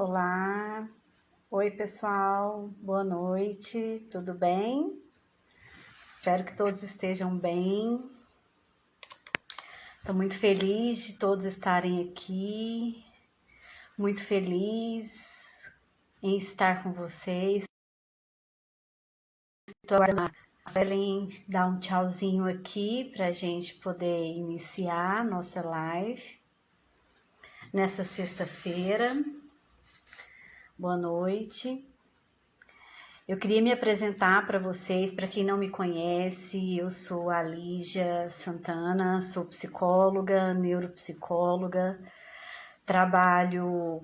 Olá, oi pessoal, boa noite, tudo bem? Espero que todos estejam bem. Estou muito feliz de todos estarem aqui, muito feliz em estar com vocês. Estou aguardando a Suelen dar um tchauzinho aqui para a gente poder iniciar a nossa live nessa sexta-feira. Boa noite. Eu queria me apresentar para vocês, para quem não me conhece, eu sou a Lígia Santana, sou psicóloga, neuropsicóloga, trabalho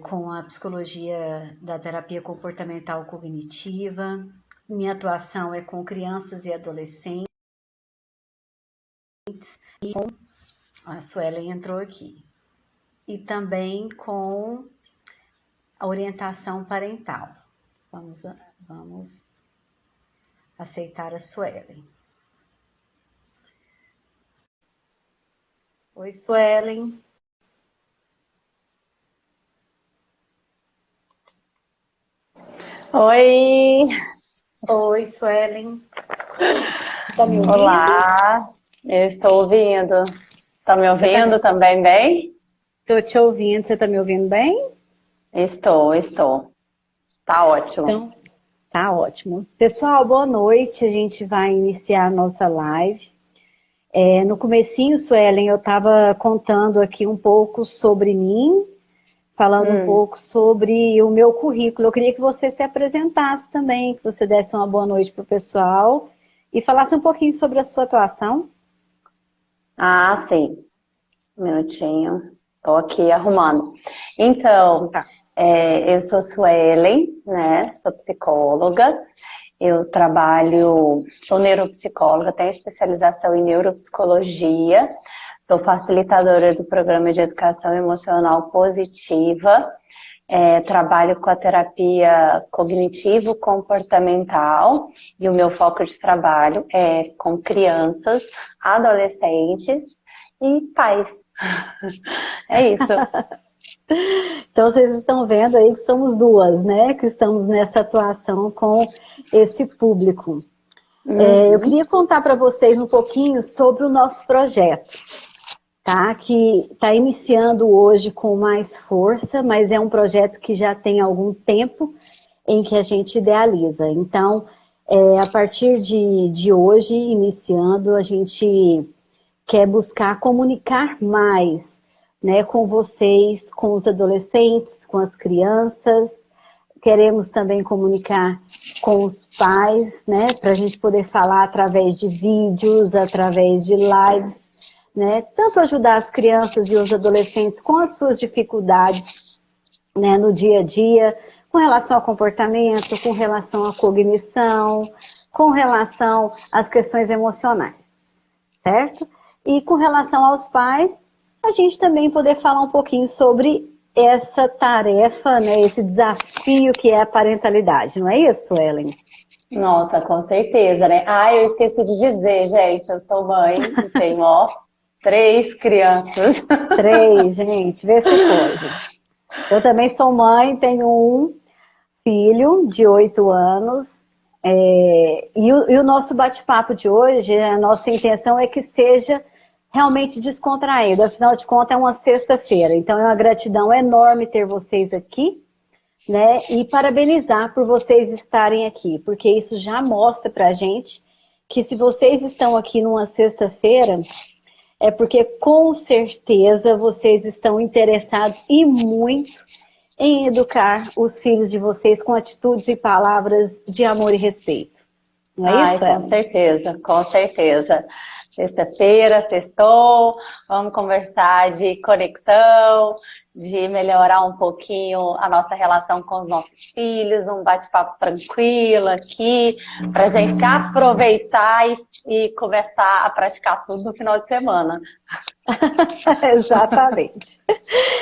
com a psicologia da terapia comportamental cognitiva, minha atuação é com crianças e adolescentes, e com, a Suelen entrou aqui, e também com a orientação parental. Vamos aceitar a Suelen. Oi, Suelen. Oi! Oi, Suelen. Tá me ouvindo? Olá, eu estou ouvindo. Tá me ouvindo também bem? Estou te ouvindo. Você tá me ouvindo bem? Estou. Tá ótimo. Então, tá ótimo. Pessoal, boa noite. A gente vai iniciar a nossa live. No comecinho, Suelen, eu estava contando aqui um pouco sobre mim, falando um pouco sobre o meu currículo. Eu queria que você se apresentasse também, que você desse uma boa noite para o pessoal e falasse um pouquinho sobre a sua atuação. Ah, sim. Um minutinho. Estou aqui arrumando. Então, eu sou Suelen, né? Sou psicóloga. Eu sou neuropsicóloga, tenho especialização em neuropsicologia. Sou facilitadora do programa de educação emocional positiva. Trabalho com a terapia cognitivo-comportamental e o meu foco de trabalho é com crianças, adolescentes e pais. É isso. Então vocês estão vendo aí que somos duas, né? Que estamos nessa atuação com esse público. Eu queria contar para vocês um pouquinho sobre o nosso projeto, tá? Que está iniciando hoje com mais força, mas é um projeto que já tem algum tempo em que a gente idealiza. Então, a partir de hoje, iniciando, a gente quer buscar comunicar mais, né, com vocês, com os adolescentes, com as crianças. Queremos também comunicar com os pais, né, para a gente poder falar através de vídeos, através de lives, né, tanto ajudar as crianças e os adolescentes com as suas dificuldades, né, no dia a dia, com relação ao comportamento, com relação à cognição, com relação às questões emocionais, certo? E com relação aos pais, a gente também poder falar um pouquinho sobre essa tarefa, né, esse desafio que é a parentalidade, não é isso, Ellen? Nossa, com certeza, né? Eu esqueci de dizer, gente, eu sou mãe e tenho, 3 crianças. 3, gente, vê se pode. Eu também sou mãe, tenho um filho de 8 anos, e o nosso bate-papo de hoje, a nossa intenção é que seja realmente descontraído, afinal de contas é uma sexta-feira, então é uma gratidão enorme ter vocês aqui, né, e parabenizar por vocês estarem aqui, porque isso já mostra pra gente que se vocês estão aqui numa sexta-feira, é porque com certeza vocês estão interessados e muito em educar os filhos de vocês com atitudes e palavras de amor e respeito. Não é isso, Ellen? Com certeza. Sexta-feira, sextou, vamos conversar de conexão, de melhorar um pouquinho a nossa relação com os nossos filhos, um bate-papo tranquilo aqui, pra gente aproveitar e começar a praticar tudo no final de semana. Exatamente.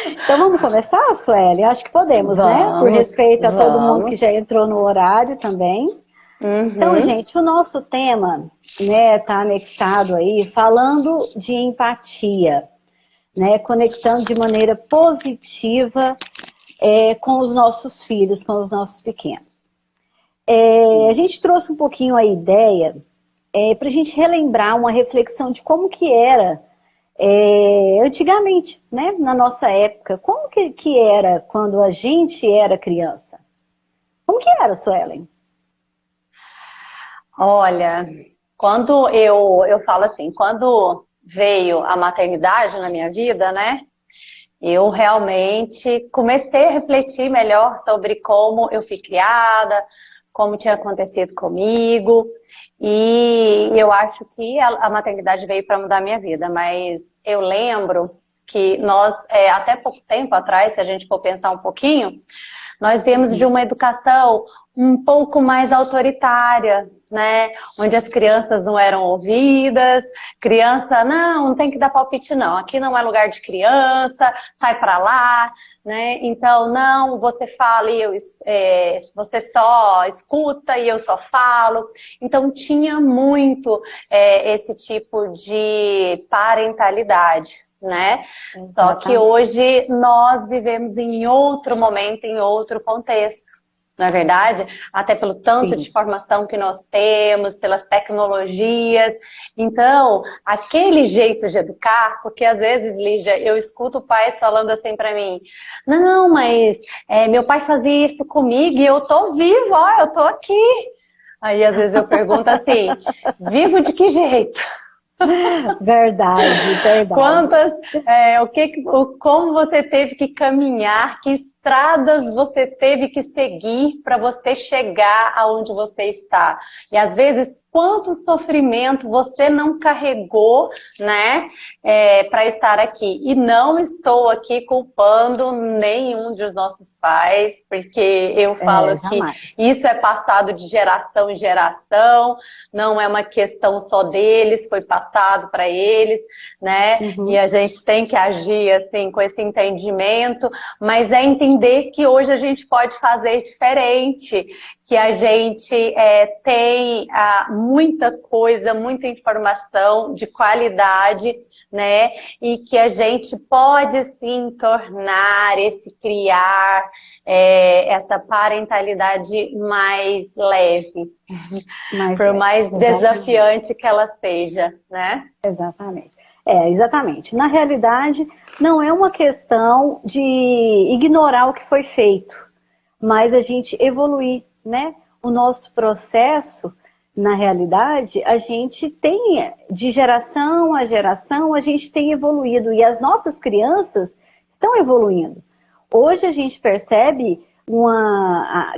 Então vamos começar, Sueli? Acho que podemos, né? Por respeito a todo mundo que já entrou no horário também. Então, gente, o nosso tema, né, tá anexado aí, falando de empatia, né, conectando de maneira positiva com os nossos filhos, com os nossos pequenos. A gente trouxe um pouquinho a ideia para a gente relembrar uma reflexão de como que era antigamente, né, na nossa época. Como que era quando a gente era criança? Como que era, Suelen? Olha, quando eu falo assim, quando veio a maternidade na minha vida, né? Eu realmente comecei a refletir melhor sobre como eu fui criada, como tinha acontecido comigo, e eu acho que a maternidade veio para mudar a minha vida, mas eu lembro que nós, até pouco tempo atrás, se a gente for pensar um pouquinho, nós viemos de uma educação um pouco mais autoritária, né? Onde as crianças não eram ouvidas, criança, não tem que dar palpite não, aqui não é lugar de criança, sai pra lá, né? Então, não, você fala e você só escuta e eu só falo. Então, tinha muito esse tipo de parentalidade, né? Só que hoje nós vivemos em outro momento, em outro contexto. Não é verdade? Até pelo tanto de informação que nós temos, pelas tecnologias. Então, aquele jeito de educar, porque às vezes, Lígia, eu escuto pais falando assim pra mim, não, mas meu pai fazia isso comigo e eu tô vivo, ó, eu tô aqui. Aí às vezes eu pergunto assim, vivo de que jeito? Verdade, verdade. Como você teve que caminhar, que estradas você teve que seguir para você chegar aonde você está. E às vezes, quanto sofrimento você não carregou, né, para estar aqui. E não estou aqui culpando nenhum dos nossos pais, porque eu falo que isso é passado de geração em geração, não é uma questão só deles, foi passado para eles, né? E a gente tem que agir assim com esse entendimento, mas é entender que hoje a gente pode fazer diferente, que a gente tem muita coisa, muita informação de qualidade, né? E que a gente pode sim tornar criar essa parentalidade mais leve, por mais desafiante que ela seja, né? Exatamente. Exatamente. Na realidade, não é uma questão de ignorar o que foi feito, mas a gente evoluir, né? O nosso processo, na realidade, a gente tem, de geração a geração, a gente tem evoluído e as nossas crianças estão evoluindo. Hoje a gente percebe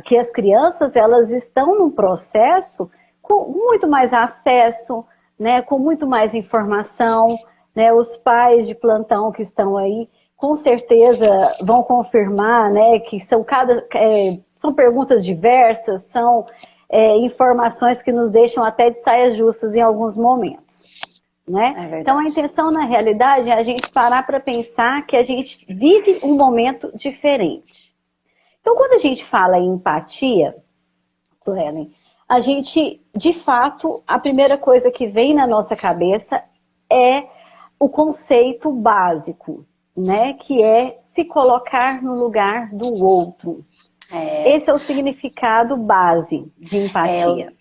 que as crianças, elas estão num processo com muito mais acesso, né, com muito mais informação, né, os pais de plantão que estão aí, com certeza vão confirmar, né, que são perguntas diversas, são informações que nos deixam até de saias justas em alguns momentos, né? Então a intenção na realidade é a gente parar para pensar que a gente vive um momento diferente. Então quando a gente fala em empatia, Suelen, a gente, de fato, a primeira coisa que vem na nossa cabeça é o conceito básico, né? Que é se colocar no lugar do outro. Esse é o significado base de empatia.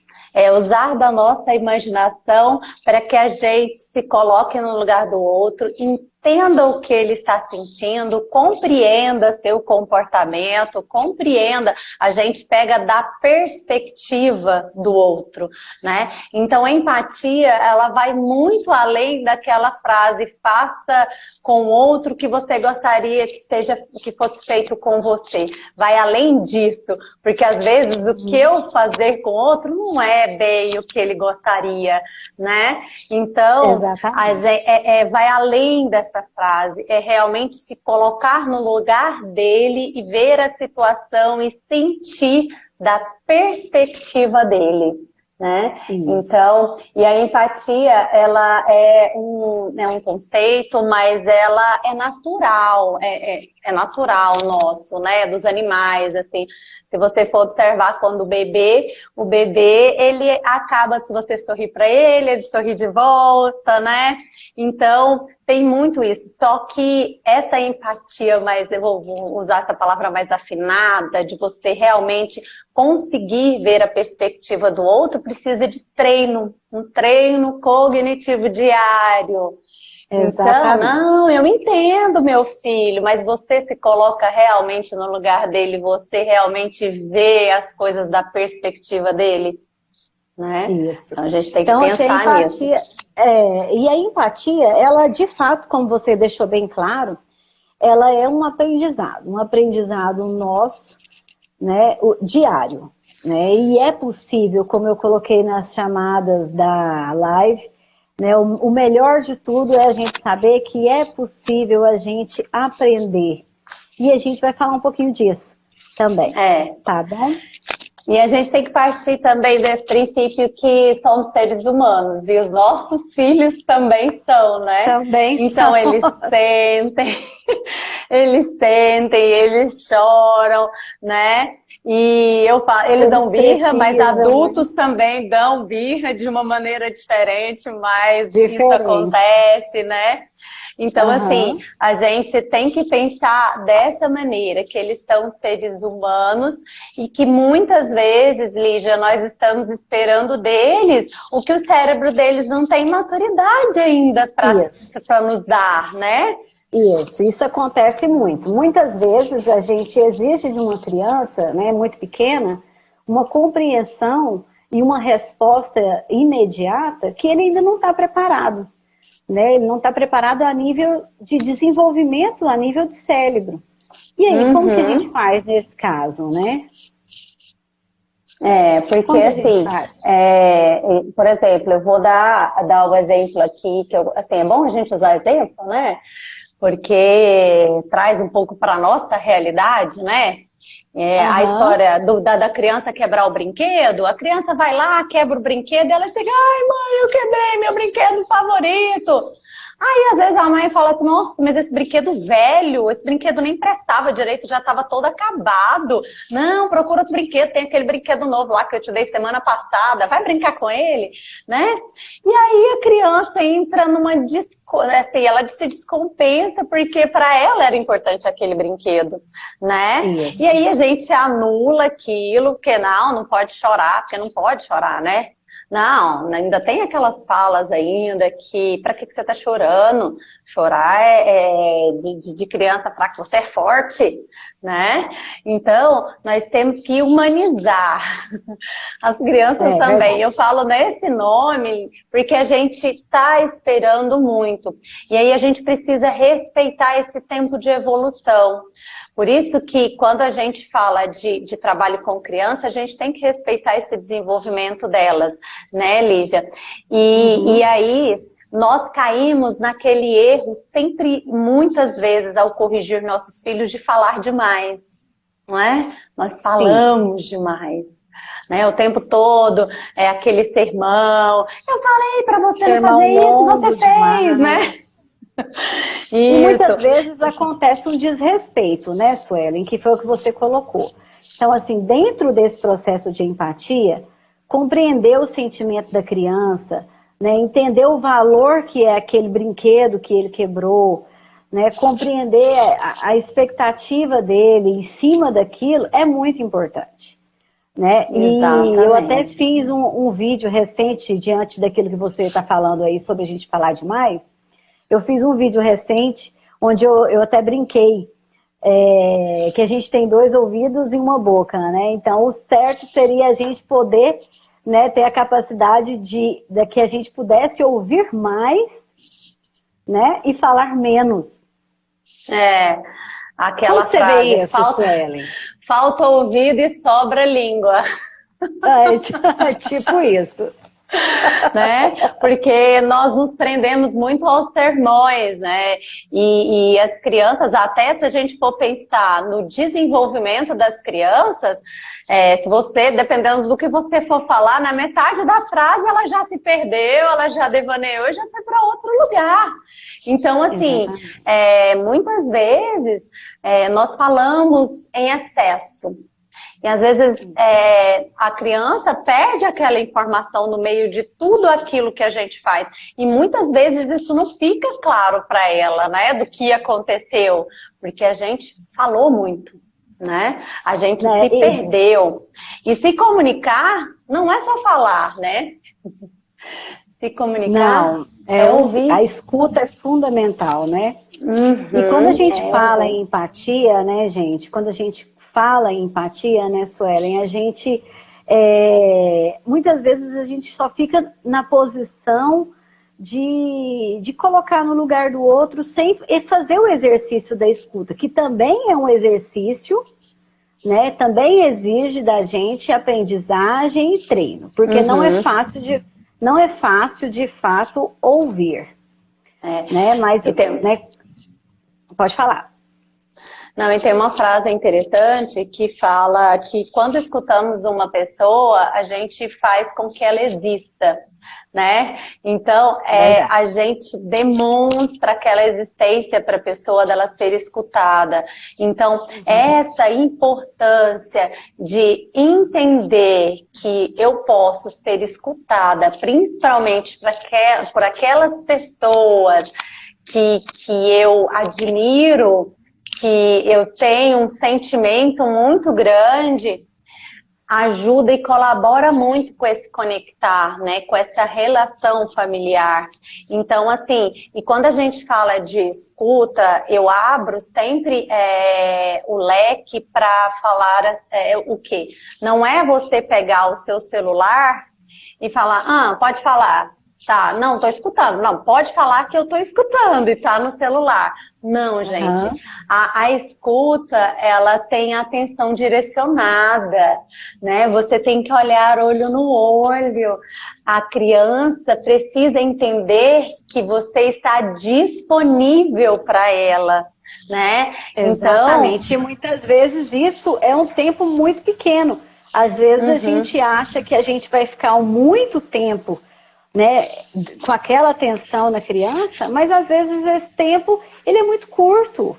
Usar da nossa imaginação para que a gente se coloque no lugar do outro, entenda o que ele está sentindo, compreenda seu comportamento, compreenda, a gente pega da perspectiva do outro, né? Então a empatia, ela vai muito além daquela frase, faça com o outro que você gostaria que fosse feito com você. Vai além disso, porque às vezes o que eu fazer com o outro não é bem o que ele gostaria, né? Então, vai além dessa frase, é realmente se colocar no lugar dele e ver a situação e sentir da perspectiva dele, né? Então, e a empatia, ela é um conceito, mas ela é natural, é natural nosso, né? Dos animais, assim. Se você for observar quando o bebê, ele acaba, se você sorrir para ele sorri de volta, né? Então, tem muito isso. Só que essa empatia mais, eu vou usar essa palavra mais afinada, de você realmente conseguir ver a perspectiva do outro, precisa de treino, um treino cognitivo diário. Então, Exatamente. não, eu entendo, meu filho, mas você se coloca realmente no lugar dele, você realmente vê as coisas da perspectiva dele, né? Isso. Então a gente tem que Então, assim, a pensar nisso. empatia, e a empatia, ela de fato, como você deixou bem claro, ela é um aprendizado nosso, né, diário, né? E é possível, como eu coloquei nas chamadas da live, né, o melhor de tudo é a gente saber que é possível a gente aprender. E a gente vai falar um pouquinho disso também, É. tá bom? E a gente tem que partir também desse princípio que somos seres humanos e os nossos filhos também são, né? Também então são. eles sentem, eles choram, né? E eu falo, eles dão birra, mas adultos também dão birra de uma maneira diferente, mas isso acontece, né? Então, assim, a gente tem que pensar dessa maneira, que eles são seres humanos e que muitas vezes, Lígia, nós estamos esperando deles o que o cérebro deles não tem maturidade ainda para nos dar, né? Isso acontece muito. Muitas vezes a gente exige de uma criança, né, muito pequena, uma compreensão e uma resposta imediata que ele ainda não está preparado. Né? Ele não está preparado a nível de desenvolvimento, a nível de cérebro. E aí, como que a gente faz nesse caso, né? Porque assim, por exemplo, eu vou dar o exemplo aqui, que assim, é bom a gente usar exemplo, né? Porque traz um pouco para a nossa realidade, né? A história da criança quebrar o brinquedo, a criança vai lá, quebra o brinquedo e ela chega, ai mãe, eu quebrei meu brinquedo favorito. Aí às vezes a mãe fala assim, nossa, mas esse brinquedo velho, esse brinquedo nem prestava direito, já estava todo acabado. Não, procura outro brinquedo, tem aquele brinquedo novo lá que eu te dei semana passada, vai brincar com ele, né? E aí a criança entra assim, ela se descompensa porque para ela era importante aquele brinquedo, né? Isso. E aí a gente anula aquilo, porque não pode chorar, porque não pode chorar, né? Não, ainda tem aquelas falas ainda que, pra que você tá chorando? Chorar de criança fraca, você é forte, né? Então, nós temos que humanizar as crianças também. Verdade. Eu falo nesse nome porque a gente tá esperando muito. E aí a gente precisa respeitar esse tempo de evolução. Por isso que quando a gente fala de trabalho com criança, a gente tem que respeitar esse desenvolvimento delas, né, Lígia? E aí nós caímos naquele erro sempre, muitas vezes, ao corrigir nossos filhos, de falar demais, não é? Nós falamos demais. Né, o tempo todo, aquele sermão. Eu falei para você não fazer isso, você fez, né? E muitas vezes acontece um desrespeito, né, Suelen, que foi o que você colocou. Então, assim, dentro desse processo de empatia, compreender o sentimento da criança, né, entender o valor que é aquele brinquedo que ele quebrou, né, compreender a expectativa dele em cima daquilo é muito importante. Né? E eu até fiz um vídeo recente diante daquilo que você está falando aí sobre a gente falar demais. Eu fiz um vídeo recente onde eu até brinquei que a gente tem 2 ouvidos e uma boca, né? Então, o certo seria a gente poder, né, ter a capacidade de que a gente pudesse ouvir mais, né, e falar menos. Aquela Como você frase, vê isso, Suelen? Falta ouvido e sobra língua. Tipo isso. Né? Porque nós nos prendemos muito aos sermões, né? E as crianças, até se a gente for pensar no desenvolvimento das crianças, se você, dependendo do que você for falar, na metade da frase ela já se perdeu, ela já devaneou e já foi para outro lugar. Então, assim, muitas vezes nós falamos em excesso. E às vezes a criança perde aquela informação no meio de tudo aquilo que a gente faz. E muitas vezes isso não fica claro para ela, né? Do que aconteceu. Porque a gente falou muito, né? A gente se perdeu. E se comunicar não é só falar, né? Se comunicar é ouvir. A escuta é fundamental, né? E quando a gente fala em empatia, né, gente? Quando a gente fala em empatia, né, Suelen? A gente, muitas vezes a gente só fica na posição de colocar no lugar do outro sem fazer o exercício da escuta, que também é um exercício, né? Também exige da gente aprendizagem e treino, porque não é fácil de fato ouvir, né? Mas, né? Pode falar. Não, e tem uma frase interessante que fala que quando escutamos uma pessoa, a gente faz com que ela exista, né? Então, a gente demonstra aquela existência para a pessoa dela ser escutada. Então, essa importância de entender que eu posso ser escutada, principalmente por aquelas pessoas que eu admiro, que eu tenho um sentimento muito grande, ajuda e colabora muito com esse conectar, né? Com essa relação familiar. Então, assim, e quando a gente fala de escuta, eu abro sempre o leque para falar o quê? Não é você pegar o seu celular e falar, pode falar. Tá, não, tô escutando. Não, pode falar que eu tô escutando e tá no celular. Não, gente. A escuta, ela tem atenção direcionada, né? Você tem que olhar olho no olho. A criança precisa entender que você está disponível para ela, né? Exatamente. Então, e muitas vezes isso é um tempo muito pequeno. Às vezes a gente acha que a gente vai ficar muito tempo, né, com aquela atenção na criança, mas às vezes esse tempo ele é muito curto,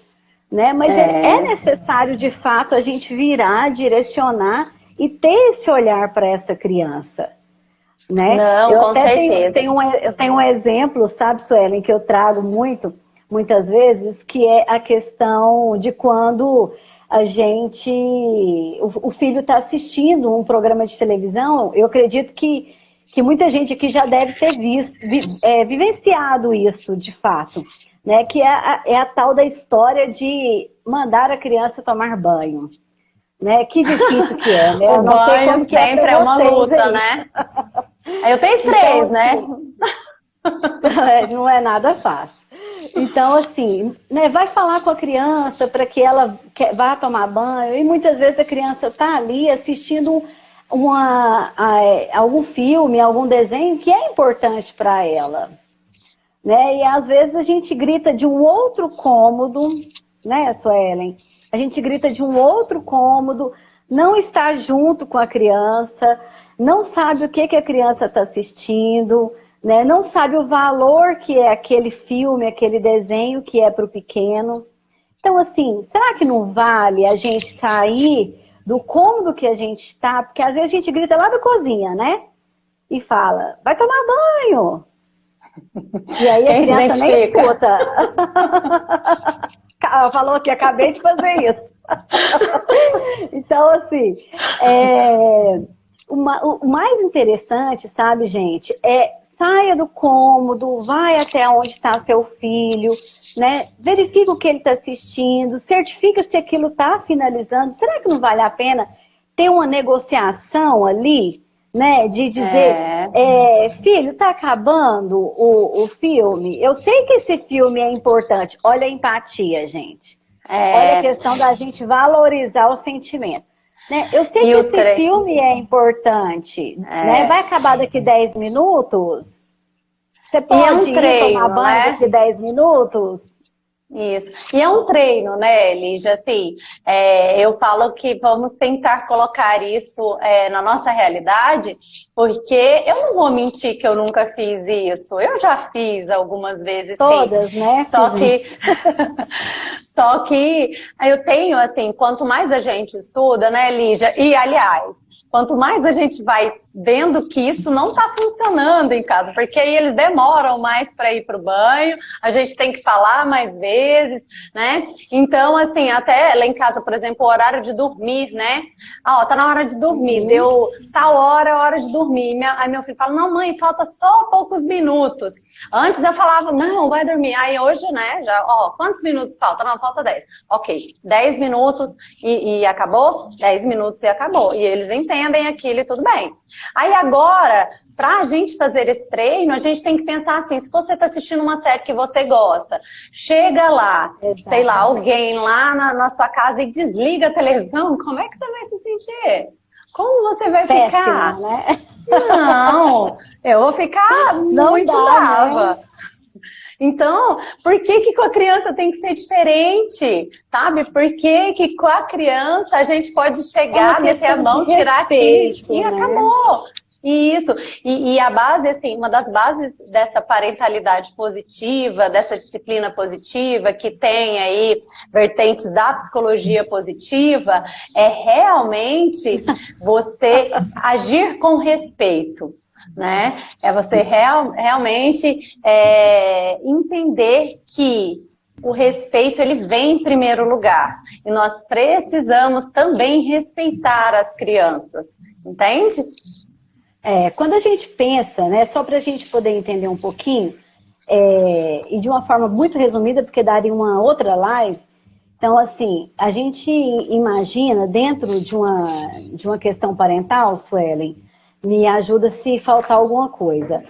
né? Mas é necessário de fato a gente virar, direcionar e ter esse olhar para essa criança, né? Não, eu com até certeza. eu tenho um exemplo, sabe, Suelen, que eu trago muitas vezes, que é a questão de quando o filho está assistindo um programa de televisão. Eu acredito que muita gente aqui já deve ter vivenciado isso, de fato, né? Que é a tal da história de mandar a criança tomar banho, né? Que difícil que é, né? O banho sempre é uma luta, aí, né? Eu tenho 3, então, né? Não é nada fácil. Então, assim, né, vai falar com a criança para que ela vá tomar banho, e muitas vezes a criança está ali assistindo algum filme, algum desenho que é importante para ela, né? E às vezes a gente grita de um outro cômodo, né, Suelen? A gente grita de um outro cômodo, não está junto com a criança, não sabe o que a criança está assistindo, né? Não sabe o valor que é aquele filme, aquele desenho que é para o pequeno. Então, assim, será que não vale a gente sair do cômodo que a gente está? Porque às vezes a gente grita lá da cozinha, né? E fala, vai tomar banho. E aí a criança nem escuta. Ela falou que acabei de fazer isso. Então, assim, o mais interessante, sabe, gente, saia do cômodo, vai até onde está seu filho, né? Verifica o que ele está assistindo, certifica se aquilo está finalizando. Será que não vale a pena ter uma negociação ali, né? De dizer, filho, está acabando o filme? Eu sei que esse filme é importante. Olha a empatia, gente. Olha a questão da gente valorizar o sentimento. Né? Eu sei que esse filme é importante, né? Vai acabar daqui 10 minutos? Você pode ir tomar banho daqui 10 minutos? Isso. E é um treino, né, Lígia? Assim, eu falo que vamos tentar colocar isso na nossa realidade, porque eu não vou mentir que eu nunca fiz isso. Eu já fiz algumas vezes, todas, sim. Né? Só que eu tenho, assim, quanto mais a gente estuda, né, Lígia? E, aliás, quanto mais a gente vai vendo que isso não está funcionando em casa, porque aí eles demoram mais para ir para o banho, a gente tem que falar mais vezes, né? Então, assim, até lá em casa, por exemplo, o horário de dormir, né? Ó, tá na hora de dormir, deu tal hora, é hora de dormir. Aí meu filho fala, não, mãe, falta só poucos minutos. Antes eu falava, não, vai dormir. Aí hoje, né, já, ó, quantos minutos falta? Não, falta 10. Ok, 10 minutos e acabou? 10 minutos e acabou. E eles entendem aquilo e tudo bem. Aí agora, para a gente fazer esse treino, a gente tem que pensar assim, se você está assistindo uma série que você gosta, chega lá, sei lá, alguém lá na sua casa e desliga a televisão, como é que você vai se sentir? Como você vai ficar? Né? Não, eu vou ficar muito brava. Né? Então, por que com a criança tem que ser diferente? Sabe? Por que com a criança a gente pode chegar, meter a mão, tirar aqui e acabou? Isso. E a base, assim, uma das bases dessa parentalidade positiva, dessa disciplina positiva, que tem aí vertentes da psicologia positiva, é realmente você agir com respeito. Né? É você realmente entender que o respeito ele vem em primeiro lugar. E nós precisamos também respeitar as crianças. Entende? Quando a gente pensa, né, só para a gente poder entender um pouquinho, e de uma forma muito resumida, porque daria uma outra live, então assim, a gente imagina dentro de uma questão parental, Suelen, me ajuda se faltar alguma coisa.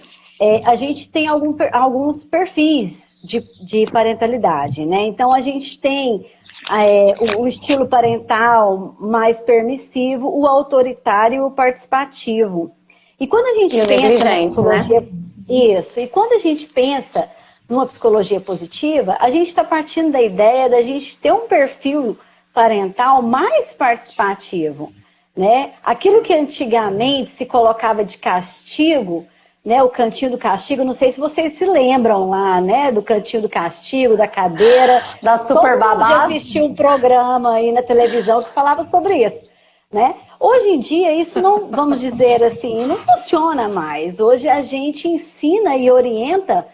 A gente tem alguns perfis de parentalidade, né? Então a gente tem o estilo parental mais permissivo, o autoritário e o participativo. E quando a gente pensa na psicologia, isso, e quando a gente pensa numa psicologia positiva, a gente está partindo da ideia da gente ter um perfil parental mais participativo. Né? Aquilo que antigamente se colocava de castigo, né? O cantinho do castigo, não sei se vocês se lembram lá, né? Do cantinho do castigo, da cadeira. Da Super Babá. Já assistiu um programa aí na televisão que falava sobre isso, né? Hoje em dia isso não, vamos dizer assim, não funciona mais. Hoje a gente ensina e orienta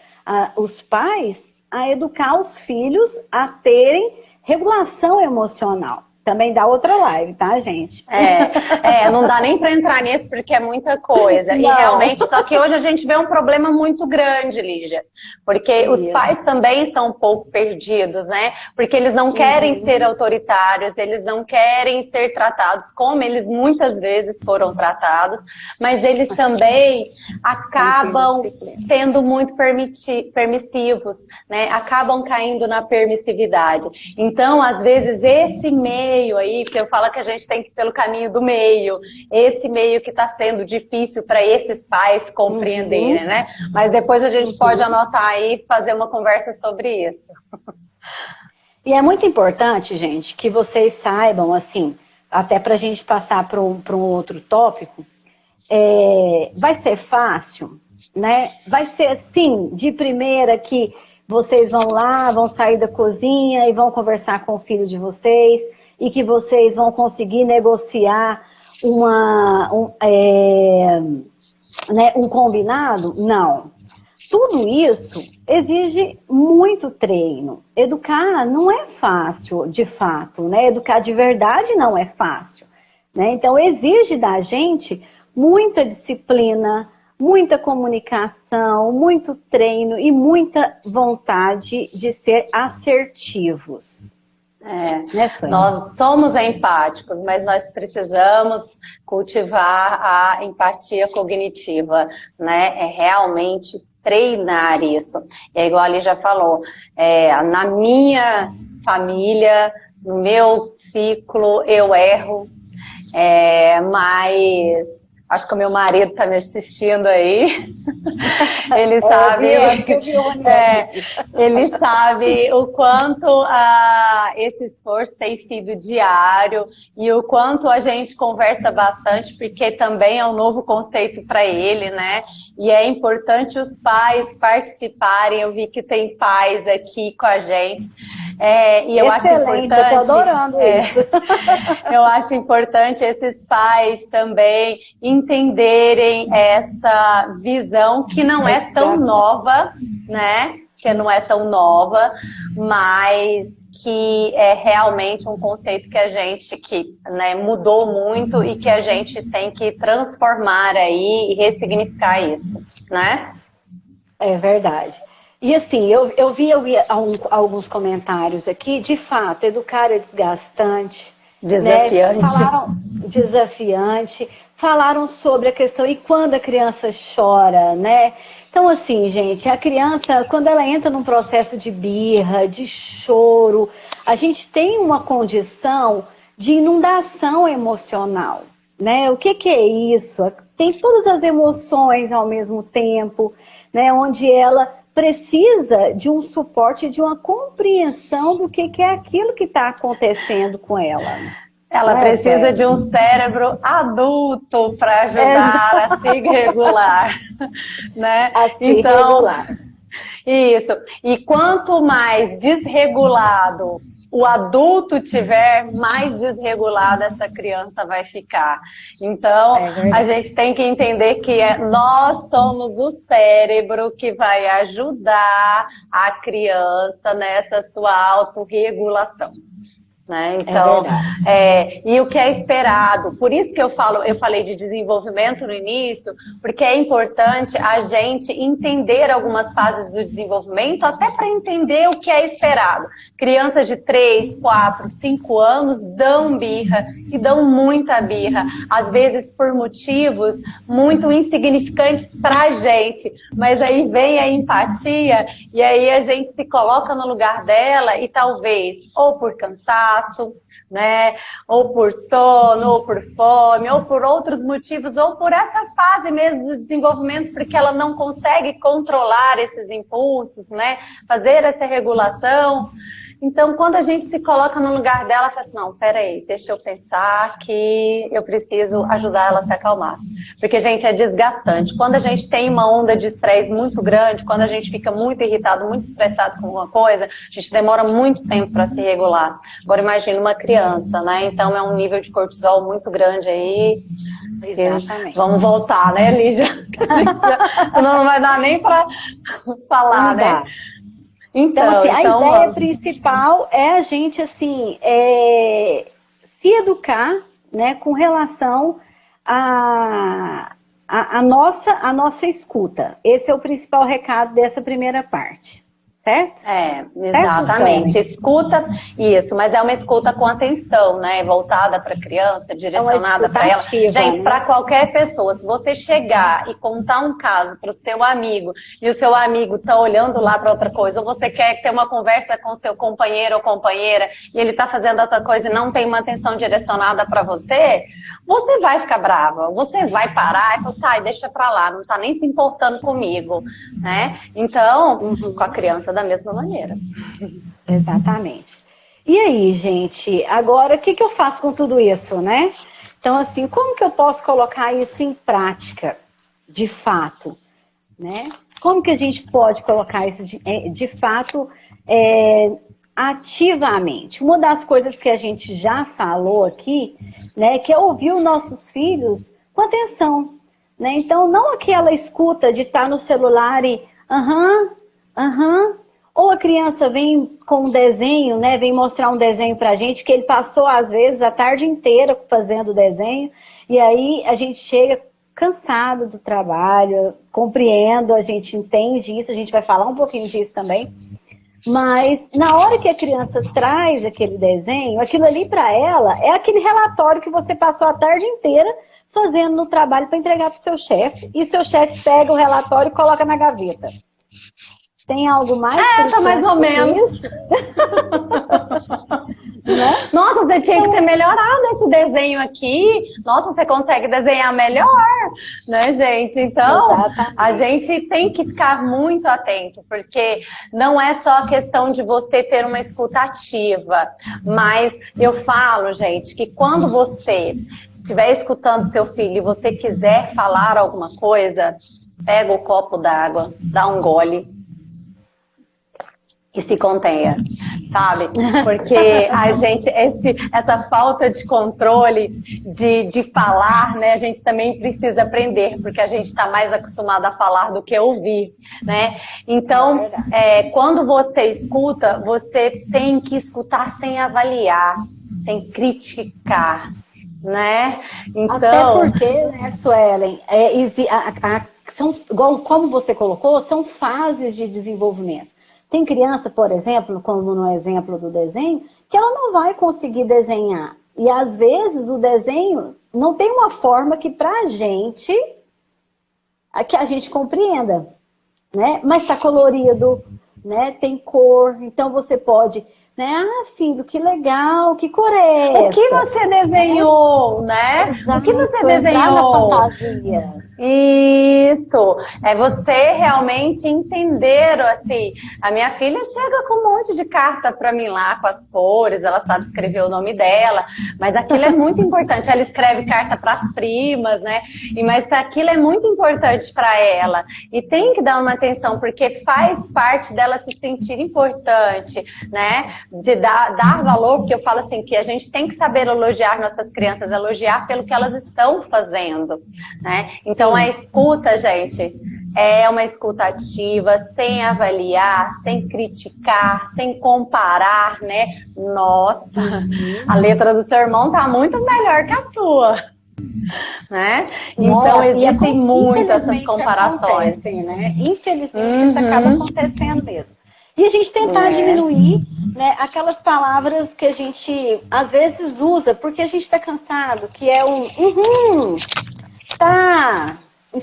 os pais a educar os filhos a terem regulação emocional. Também dá outra live, tá, gente? Não dá nem para entrar nisso porque é muita coisa. Não. E realmente, só que hoje a gente vê um problema muito grande, Lígia. Porque os pais também estão um pouco perdidos, né? Porque eles não querem ser autoritários, eles não querem ser tratados como eles muitas vezes foram tratados, mas eles também acabam sendo muito permissivos, né? Acabam caindo na permissividade. Então, às vezes, esse meio aí, que eu falo que a gente tem que ir pelo caminho do meio, esse meio que está sendo difícil para esses pais compreenderem, né? Mas depois a gente pode anotar aí e fazer uma conversa sobre isso. E é muito importante, gente, que vocês saibam, assim, até para a gente passar para um outro tópico, vai ser fácil, né? Vai ser assim, de primeira que vocês vão lá, vão sair da cozinha e vão conversar com o filho de vocês, e que vocês vão conseguir negociar um combinado? Não. Tudo isso exige muito treino. Educar não é fácil, de fato, né? Educar de verdade não é fácil, né? Então exige da gente muita disciplina, muita comunicação, muito treino e muita vontade de ser assertivos. Nós somos empáticos, mas nós precisamos cultivar a empatia cognitiva, né? É realmente treinar isso. E é igual a Lígia falou, na minha família, no meu ciclo, eu erro, mas acho que o meu marido está me assistindo aí. Ele sabe, ele sabe o quanto esse esforço tem sido diário e o quanto a gente conversa bastante, porque também é um novo conceito para ele, né? E é importante os pais participarem. Eu vi que tem pais aqui com a gente. E eu acho Excelente, importante, eu tô adorando isso. eu acho importante esses pais também entenderem essa visão que não é tão nova, né? Que não é tão nova, mas que é realmente um conceito que a gente né, mudou muito e que a gente tem que transformar aí e ressignificar isso, né? É verdade. E assim, eu vi alguns comentários aqui, de fato, educar é desgastante, Desafiante. né? Desafiante, falaram sobre a questão, e quando a criança chora, né? Então, assim, gente, a criança, quando ela entra num processo de birra, de choro, a gente tem uma condição de inundação emocional, né? O que é isso? Tem todas as emoções ao mesmo tempo, né? Onde ela precisa de um suporte, de uma compreensão do que é aquilo que está acontecendo com ela. Ela precisa de um cérebro adulto para ajudar a se regular, né? A se regular. Isso. E quanto mais desregulado o adulto tiver, mais desregulada essa criança vai ficar. Então, a gente tem que entender que nós somos o cérebro que vai ajudar a criança nessa sua autorregulação. Né? Então, e o que é esperado, por isso que eu falei de desenvolvimento no início, porque é importante a gente entender algumas fases do desenvolvimento, até para entender o que é esperado. Crianças de 3, 4, 5 anos dão birra, e dão muita birra, às vezes por motivos muito insignificantes pra gente, mas aí vem a empatia, e aí a gente se coloca no lugar dela, e talvez, ou por cansaço, né? Ou por sono, ou por fome, ou por outros motivos, ou por essa fase mesmo do desenvolvimento, porque ela não consegue controlar esses impulsos, né? Fazer essa regulação. Então, quando a gente se coloca no lugar dela, fala assim, não, peraí, deixa eu pensar que eu preciso ajudar ela a se acalmar. Porque, gente, é desgastante. Quando a gente tem uma onda de estresse muito grande, quando a gente fica muito irritado, muito estressado com alguma coisa, a gente demora muito tempo para se regular. Agora, imagina uma criança, né? Então, é um nível de cortisol muito grande aí. Exatamente. Vamos voltar, né, Lígia? Senão não vai dar nem para falar, não né? Dá. Então, assim, a ideia principal é a gente, assim, se educar, né, com relação à nossa escuta. Esse é o principal recado dessa primeira parte. Certo? Exatamente. Certo, escuta, isso, mas é uma escuta com atenção, né? Voltada para a criança, direcionada para ela. Gente, para qualquer pessoa, se você chegar e contar um caso para o seu amigo e o seu amigo está olhando lá para outra coisa, ou você quer ter uma conversa com seu companheiro ou companheira e ele está fazendo outra coisa e não tem uma atenção direcionada para você, você vai ficar brava, você vai parar e falar, sai, deixa para lá, não está nem se importando comigo, né? Então, com a criança da mesma maneira. Exatamente. E aí, gente, agora o que eu faço com tudo isso, né? Então, assim, como que eu posso colocar isso em prática, de fato, né? Como que a gente pode colocar isso de fato ativamente? Uma das coisas que a gente já falou aqui, né, que é ouvir os nossos filhos com atenção, né? Então, não aquela escuta de estar no celular e ou a criança vem com um desenho, né? Vem mostrar um desenho pra gente que ele passou, às vezes, a tarde inteira fazendo o desenho. E aí a gente chega cansado do trabalho, compreendo, a gente entende isso, a gente vai falar um pouquinho disso também. Mas na hora que a criança traz aquele desenho, aquilo ali pra ela é aquele relatório que você passou a tarde inteira fazendo no trabalho para entregar pro seu chefe. E seu chefe pega o relatório e coloca na gaveta. Tem algo mais? Tá mais ou menos. Isso? Né? Nossa, você tinha que ter melhorado esse desenho aqui. Nossa, você consegue desenhar melhor, né, gente? Então, a gente tem que ficar muito atento, porque não é só a questão de você ter uma escuta ativa, mas eu falo, gente, que quando você estiver escutando seu filho e você quiser falar alguma coisa, pega o copo d'água, dá um gole e se contenha. sabe? Porque a gente, essa falta de controle de falar, né? A gente também precisa aprender, porque a gente está mais acostumado a falar do que ouvir, né? Então, quando você escuta, você tem que escutar sem avaliar, sem criticar, né? Então... Até porque, né, Suelen, são, igual como você colocou, são fases de desenvolvimento. Tem criança, por exemplo, como no exemplo do desenho, que ela não vai conseguir desenhar. E às vezes o desenho não tem uma forma que pra gente, que a gente compreenda, né? Mas tá colorido, né? Tem cor, então você pode, né? Ah, filho, que legal, que cor é essa? O que você desenhou, né? Exato, o que você desenhou? Na fantasia. Isso, é você realmente entender, assim, a minha filha chega com um monte de carta para mim lá, com as cores, ela sabe escrever o nome dela, mas aquilo é muito importante, ela escreve carta para as primas, né, mas aquilo é muito importante para ela, e tem que dar uma atenção, porque faz parte dela se sentir importante, né, de dar valor, porque eu falo assim, que a gente tem que saber elogiar nossas crianças, elogiar pelo que elas estão fazendo, né, então a escuta, gente, é uma escuta ativa, sem avaliar, sem criticar, sem comparar, né? Nossa, a letra do seu irmão tá muito melhor que a sua, né? Então existem muitas essas comparações. Acontece, né? Infelizmente isso acaba acontecendo mesmo. E a gente tentar diminuir, né, aquelas palavras que a gente às vezes usa porque a gente está cansado, que é o tá,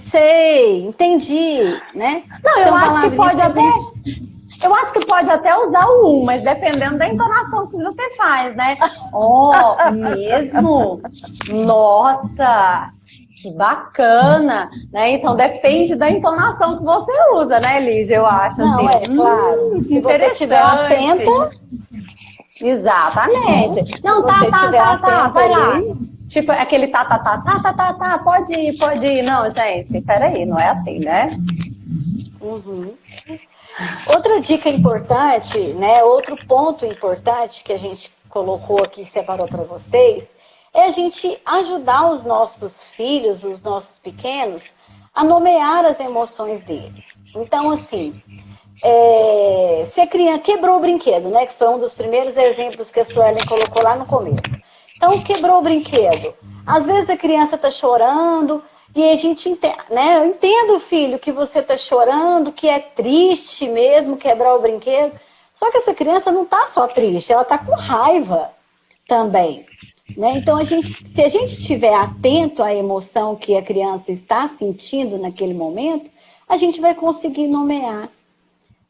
sei, entendi, né? Não, eu acho que pode até... Eu acho que pode até usar o mas dependendo da entonação que você faz, né? Mesmo? Nossa, que bacana, né? Então depende da entonação que você usa, né, Lígia? Eu acho. Não, assim. Claro. Se você estiver atenta... Exatamente. Não, tá, vai lá. Tipo, aquele tá, pode ir. Não, gente, peraí, não é assim, né? Outra dica importante, né? Outro ponto importante que a gente colocou aqui, separou para vocês, é a gente ajudar os nossos filhos, os nossos pequenos, a nomear as emoções deles. Então, assim, se a criança quebrou o brinquedo, né? Que foi um dos primeiros exemplos que a Suelen colocou lá no começo. Então, quebrou o brinquedo. Às vezes a criança está chorando e a gente entende, né? Eu entendo, filho, que você está chorando, que é triste mesmo quebrar o brinquedo. Só que essa criança não está só triste, ela está com raiva também, né? Então, se a gente estiver atento à emoção que a criança está sentindo naquele momento, a gente vai conseguir nomear.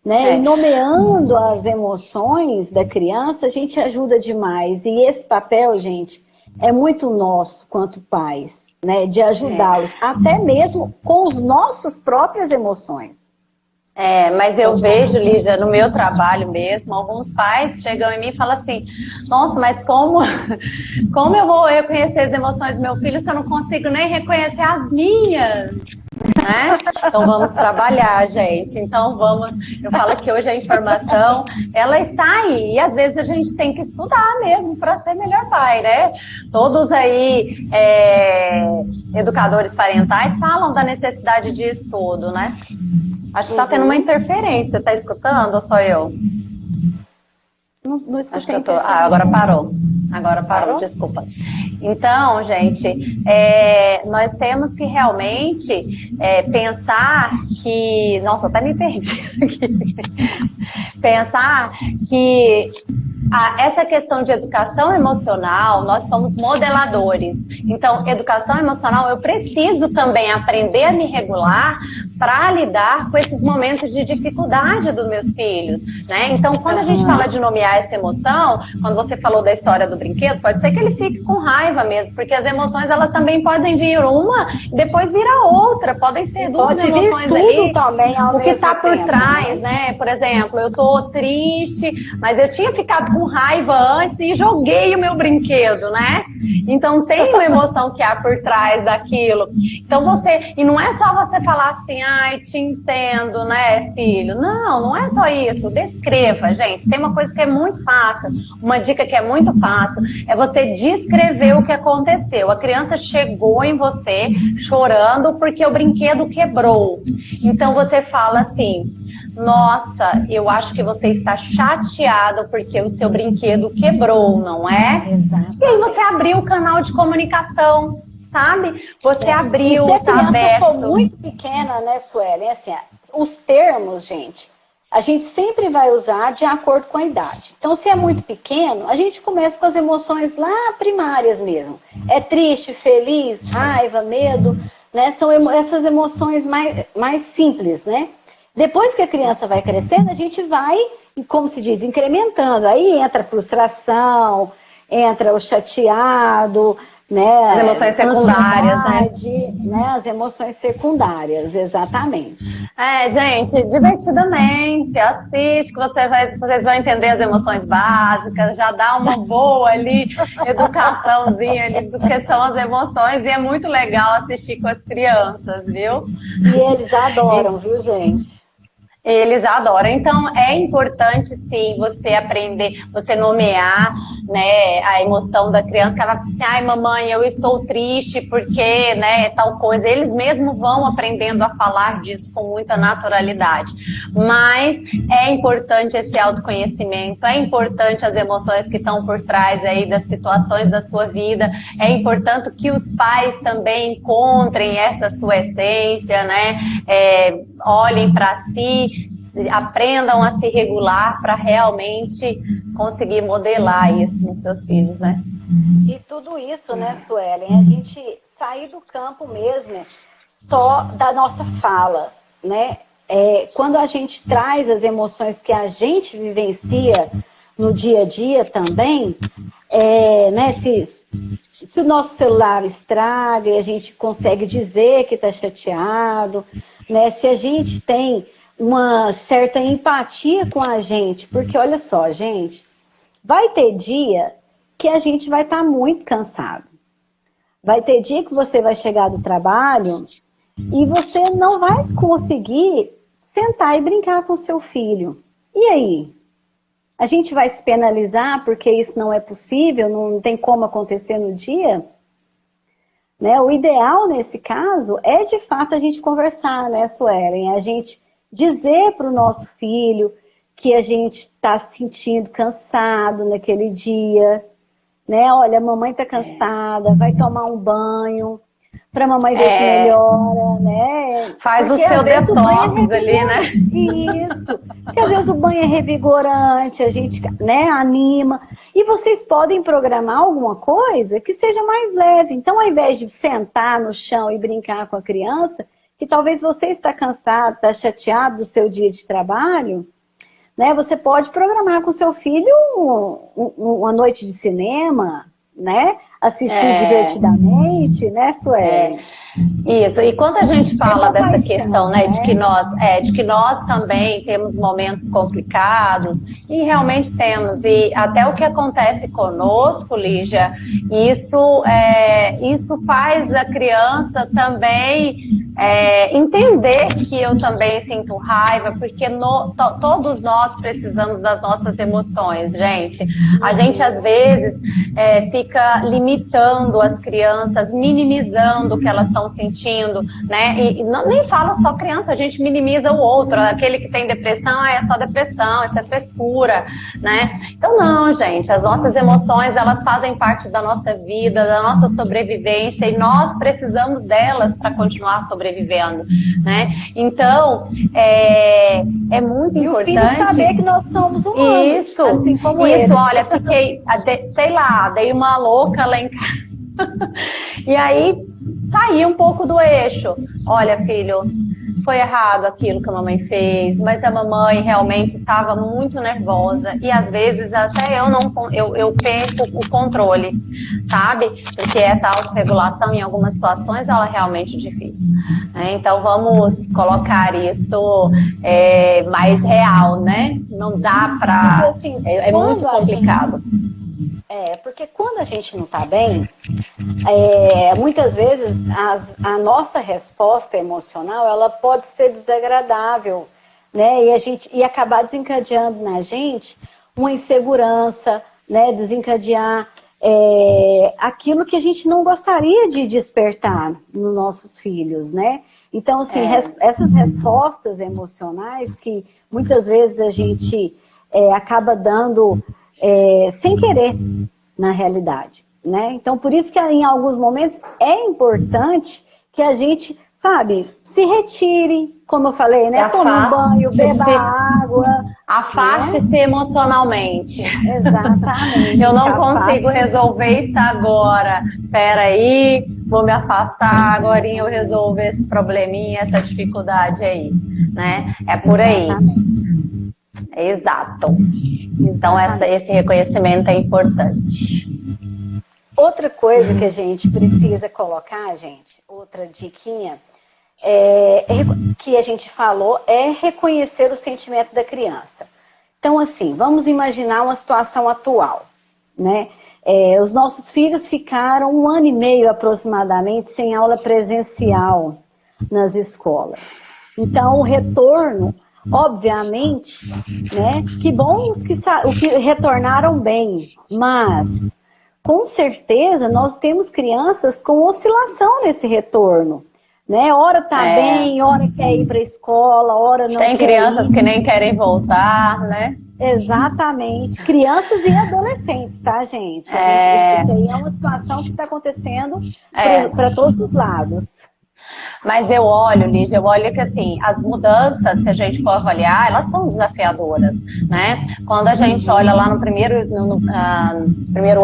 Né? E nomeando as emoções da criança, a gente ajuda demais. E esse papel, gente, é muito nosso quanto pais, né? De ajudá-los, até mesmo com as nossas próprias emoções. Mas eu vejo, Lígia, no meu trabalho mesmo, alguns pais chegam em mim e falam assim, nossa, mas como eu vou reconhecer as emoções do meu filho se eu não consigo nem reconhecer as minhas? Né? Então vamos trabalhar, gente. Então eu falo que hoje a informação, ela está aí. E às vezes a gente tem que estudar mesmo para ser melhor pai, né? Todos aí, educadores parentais, falam da necessidade de estudo, né? Acho que está tendo uma interferência. Tá escutando ou só eu? Não escutei. Acho que eu tô... agora parou. Agora parou, desculpa. Então, gente, nós temos que realmente pensar que... Nossa, até me perdi aqui. Pensar que essa questão de educação emocional, nós somos modeladores. Então, educação emocional, eu preciso também aprender a me regular para lidar com esses momentos de dificuldade dos meus filhos, né? Então, quando a gente fala de nomear essa emoção, quando você falou da história do brinquedo, pode ser que ele fique com raiva mesmo, porque as emoções, elas também podem vir uma e depois virar outra, podem ser duas emoções ali. Também o que está por trás, né? Por exemplo, eu tô triste, mas eu tinha ficado com raiva antes e joguei o meu brinquedo, né? Então tem uma emoção que há por trás daquilo. Então e não é só você falar assim, ai, te entendo, né, filho? Não, não é só isso. Descreva, gente. Tem uma coisa que é muito fácil, uma dica que é muito fácil, é você descrever o que aconteceu. A criança chegou em você chorando porque o brinquedo quebrou. Então você fala assim, nossa, eu acho que você está chateado porque o seu brinquedo quebrou, não é? Exato. E aí você abriu o canal de comunicação, sabe? Você abriu, e se tá a criança aberto. for muito pequena, né, Suelen? Assim, os termos, gente, a gente sempre vai usar de acordo com a idade. Então, se é muito pequeno, a gente começa com as emoções lá primárias mesmo. É triste, feliz, raiva, medo, né? São essas emoções mais simples, né? Depois que a criança vai crescendo, a gente vai, como se diz, incrementando. Aí entra a frustração, entra o chateado, né? As emoções secundárias, né? As emoções secundárias, exatamente. Gente, divertidamente, assiste que vocês vão entender as emoções básicas, já dá uma boa ali, educaçãozinha ali do que são as emoções, e é muito legal assistir com as crianças, viu? E eles adoram, viu, gente? Eles adoram. Então, é importante, sim, você aprender, você nomear, né, a emoção da criança, que ela fala assim, ai, mamãe, eu estou triste porque, né, tal coisa. Eles mesmos vão aprendendo a falar disso com muita naturalidade. Mas é importante esse autoconhecimento, é importante as emoções que estão por trás aí das situações da sua vida, é importante que os pais também encontrem essa sua essência, né, olhem para si, aprendam a se regular para realmente conseguir modelar isso nos seus filhos, né? E tudo isso, né, Suelen, a gente sair do campo mesmo só da nossa fala, né? Quando a gente traz as emoções que a gente vivencia no dia a dia também, né, se o nosso celular estraga e a gente consegue dizer que está chateado, né, se a gente tem uma certa empatia com a gente, porque olha só, gente, vai ter dia que a gente vai estar muito cansado. Vai ter dia que você vai chegar do trabalho e você não vai conseguir sentar e brincar com seu filho. E aí? A gente vai se penalizar porque isso não é possível, não tem como acontecer no dia? Né? O ideal nesse caso é de fato a gente conversar, né, Suelen? A gente dizer para o nosso filho que a gente está se sentindo cansado naquele dia, né? Olha, a mamãe está cansada, vai tomar um banho, para a mamãe ver se melhora, né? Faz porque o seu detox ali, né? Isso, porque às vezes o banho é revigorante, a gente, né, anima. E vocês podem programar alguma coisa que seja mais leve. Então, ao invés de sentar no chão e brincar com a criança, que talvez você está cansado, está chateado do seu dia de trabalho, né? Você pode programar com seu filho uma noite de cinema, né? Assistir divertidamente, né, Sueli? Isso, e quando a gente fala dessa questão, né, de que nós também temos momentos complicados, e realmente temos, e até o que acontece conosco, Lígia, isso faz a criança também entender que eu também sinto raiva, porque todos nós precisamos das nossas emoções, gente. A gente às vezes fica limitando as crianças, minimizando o que elas estão sentindo, né? E nem falo só criança, a gente minimiza o outro, aquele que tem depressão, é só depressão, isso é frescura, né? Então não, gente, as nossas emoções, elas fazem parte da nossa vida, da nossa sobrevivência, e nós precisamos delas para continuar sobrevivendo, né? Então, é muito importante. E o filho saber que nós somos humanos, isso, assim como isso, ele. olha, fiquei, sei lá, dei uma louca lá em casa. E aí, saí um pouco do eixo. Olha, filho, foi errado aquilo que a mamãe fez, mas a mamãe realmente estava muito nervosa e às vezes até eu perco o controle, sabe? Porque essa autorregulação em algumas situações ela é realmente difícil. Então vamos colocar isso mais real, né? Não dá pra... Assim, é muito complicado. Porque quando a gente não está bem, muitas vezes a nossa resposta emocional ela pode ser desagradável, né? E acabar desencadeando na gente uma insegurança, né? Desencadear aquilo que a gente não gostaria de despertar nos nossos filhos, né? Então, assim, essas respostas emocionais que muitas vezes a gente acaba dando sem querer, na realidade, né? Então, por isso que em alguns momentos é importante que a gente, sabe, se retire, como eu falei, né? Tome um banho, beba água. Afaste-se, né? Emocionalmente. Exatamente. Eu não consigo resolver isso agora. Peraí, vou me afastar, agora eu resolvo esse probleminha, essa dificuldade aí, né? É por aí. Exato. Então, esse reconhecimento é importante. Outra coisa que a gente precisa colocar, gente, outra diquinha, que a gente falou, é reconhecer o sentimento da criança. Então, assim, vamos imaginar uma situação atual, né? Os nossos filhos ficaram 1 ano e meio aproximadamente sem aula presencial nas escolas. Então, o retorno, obviamente, né? Que bom os que retornaram bem, mas com certeza nós temos crianças com oscilação nesse retorno, né? Hora tá bem, hora quer ir para a escola, hora não quer ir. Tem crianças que nem querem voltar, né? Exatamente. Crianças e adolescentes, tá, gente? Isso aí é uma situação que está acontecendo para todos os lados. Mas eu olho, Lígia, que assim, as mudanças, se a gente for avaliar, elas são desafiadoras, né? Quando a gente olha lá no primeiro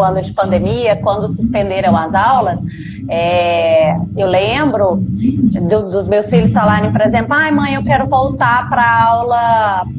ano de pandemia, quando suspenderam as aulas, eu lembro dos meus filhos falarem, por exemplo, ai mãe, eu quero voltar para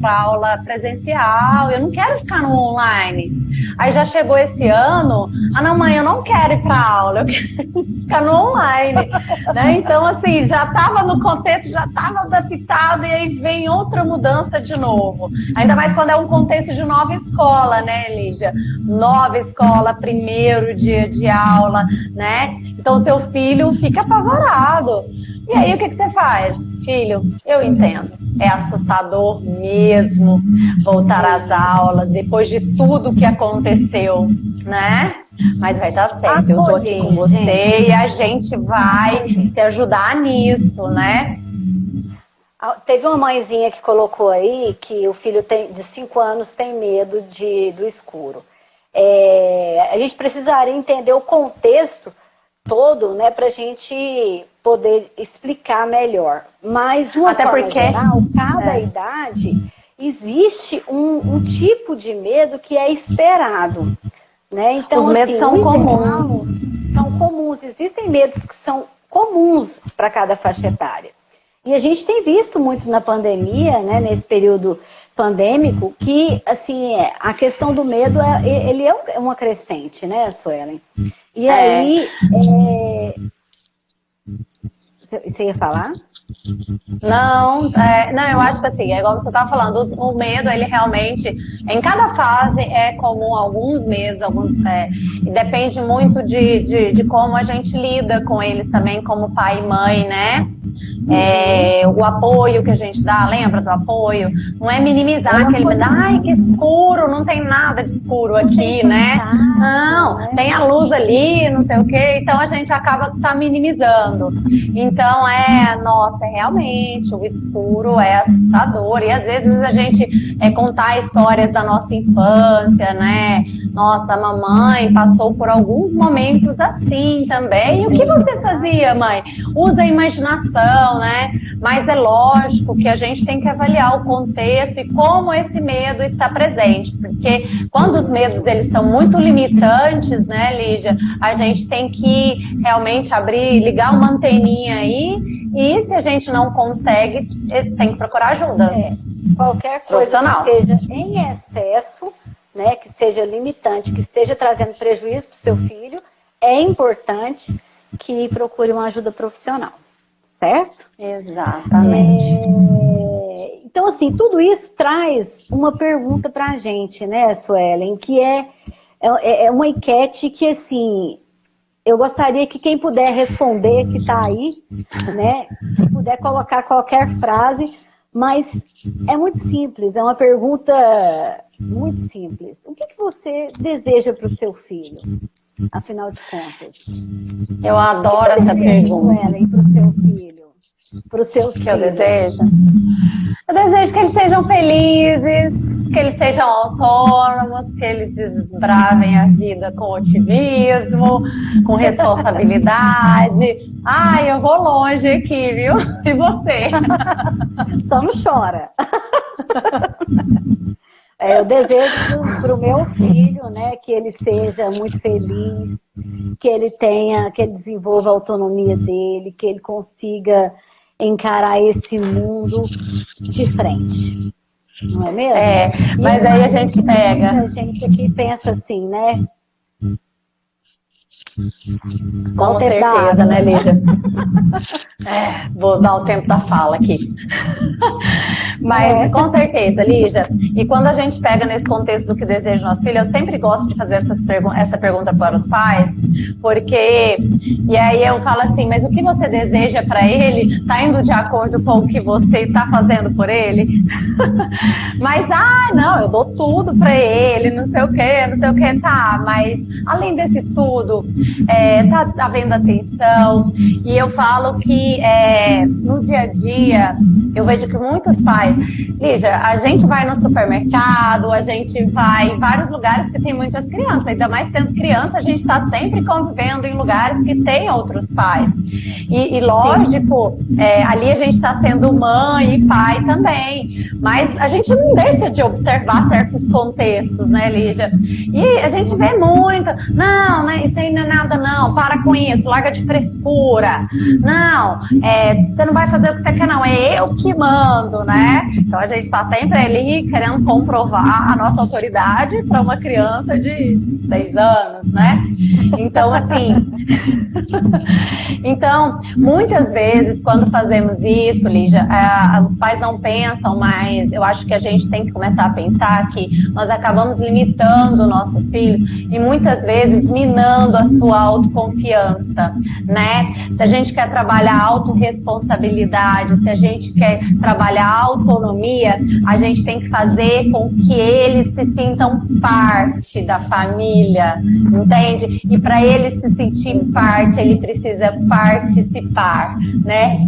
aula presencial, eu não quero ficar no online. Aí já chegou esse ano, não mãe, eu não quero ir para aula, eu quero ficar no online, né? Então assim, já estava no contexto, já estava adaptado e aí vem outra mudança de novo. Ainda mais quando é um contexto de nova escola, né, Lígia? Nova escola, primeiro dia de aula, né? Então seu filho fica apavorado. E aí o que você faz? Filho, eu entendo. É assustador mesmo voltar às aulas depois de tudo que aconteceu, né? Mas vai dar certo. Eu tô aqui com você e a gente vai se ajudar nisso, né? Teve uma mãezinha que colocou aí que o filho de 5 anos tem medo do escuro. A gente precisaria entender o contexto todo, né, pra gente poder explicar melhor. Mas, de uma forma geral, cada idade, existe um tipo de medo que é esperado, né? Então, os medos são comuns. São comuns. Existem medos que são comuns para cada faixa etária. E a gente tem visto muito na pandemia, né, nesse período pandêmico, que, assim, a questão do medo, ele é uma crescente, né, Suelen? E aí, você ia falar? Não, eu acho que assim, é igual você estava falando, o medo, ele realmente, em cada fase é comum, alguns medos, e depende muito de como a gente lida com eles também, como pai e mãe, né? O apoio que a gente dá, lembra do apoio? Não é minimizar aquele medo, ai que escuro, não tem nada de escuro aqui, né? Não, tem a luz ali, não sei o quê, então a gente acaba minimizando. Então nossa, realmente, o escuro é assustador, e às vezes a gente contar histórias da nossa infância, né? Nossa, a mamãe passou por alguns momentos assim também. E o que você fazia, mãe? Usa a imaginação. situação, né? Mas é lógico que a gente tem que avaliar o contexto e como esse medo está presente, porque quando os medos eles são muito limitantes, né, Lígia, a gente tem que realmente ligar uma anteninha aí, e se a gente não consegue, tem que procurar ajuda. Qualquer coisa que seja em excesso, né, que seja limitante, que esteja trazendo prejuízo para o seu filho, é importante que procure uma ajuda profissional, certo? Exatamente. Então, assim, tudo isso traz uma pergunta para a gente, né, Suelen, que é uma enquete que, assim, eu gostaria que quem puder responder, que está aí, né, se puder colocar qualquer frase, mas é muito simples, é uma pergunta muito simples. O que você deseja para o seu filho, afinal de contas? Eu adoro essa pergunta. Para o seu filho, para os seus filhos. Eu desejo? Eu desejo que eles sejam felizes, que eles sejam autônomos, que eles desbravem a vida com otimismo, com responsabilidade. Ai, eu vou longe aqui, viu? E você? Só não chora. Eu desejo para o meu filho, né, que ele seja muito feliz, que ele desenvolva a autonomia dele, que ele consiga encarar esse mundo de frente. Não é mesmo? Mas aí a gente pega. Muita gente aqui pensa assim, né? Com certeza, né, Lígia? Vou dar o tempo da fala aqui. Mas com certeza, Lígia. E quando a gente pega nesse contexto do que deseja o nosso filho, eu sempre gosto de fazer essa pergunta para os pais, porque e aí eu falo assim, mas o que você deseja para ele está indo de acordo com o que você está fazendo por ele? Mas não, eu dou tudo para ele, não sei o que, tá, mas além desse tudo, tá havendo atenção. E eu falo que no dia a dia eu vejo que muitos pais, Lígia, a gente vai no supermercado, a gente vai em vários lugares que tem muitas crianças, ainda mais tendo criança, a gente está sempre convivendo em lugares que tem outros pais. E lógico, ali a gente está sendo mãe e pai também, mas a gente não deixa de observar certos contextos, né, Lígia? E a gente vê muito, não, né, isso aí não é nada não, para com isso, larga de frescura, não, você não vai fazer o que você quer não, é eu que mando, né? Então a gente está sempre ali querendo comprovar a nossa autoridade para uma criança de 6 anos, né? Então, assim, então, muitas vezes quando fazemos isso, Lígia, os pais não pensam, mas eu acho que a gente tem que começar a pensar que nós acabamos limitando nossos filhos e muitas vezes minando a sua autoconfiança, né? Se a gente quer trabalhar a autorresponsabilidade, se a gente quer trabalhar a autonomia, a gente tem que fazer com que eles se sintam parte da família, entende? E para ele se sentir parte, ele precisa participar, né?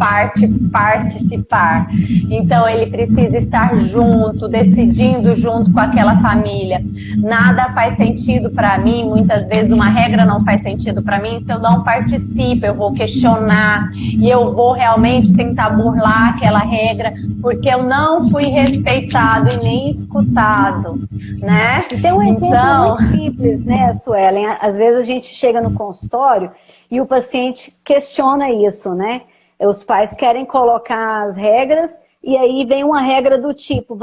Participar. Então ele precisa estar junto, decidindo junto com aquela família. Nada faz sentido para mim, muitas vezes uma regra não faz sentido para mim se eu não participo, eu vou questionar e eu vou realmente tentar burlar aquela regra porque eu não fui respeitado e nem escutado, né? Tem um exemplo muito simples, né, Suelen? Às vezes a gente chega no consultório e o paciente questiona isso, né? Os pais querem colocar as regras e aí vem uma regra do tipo,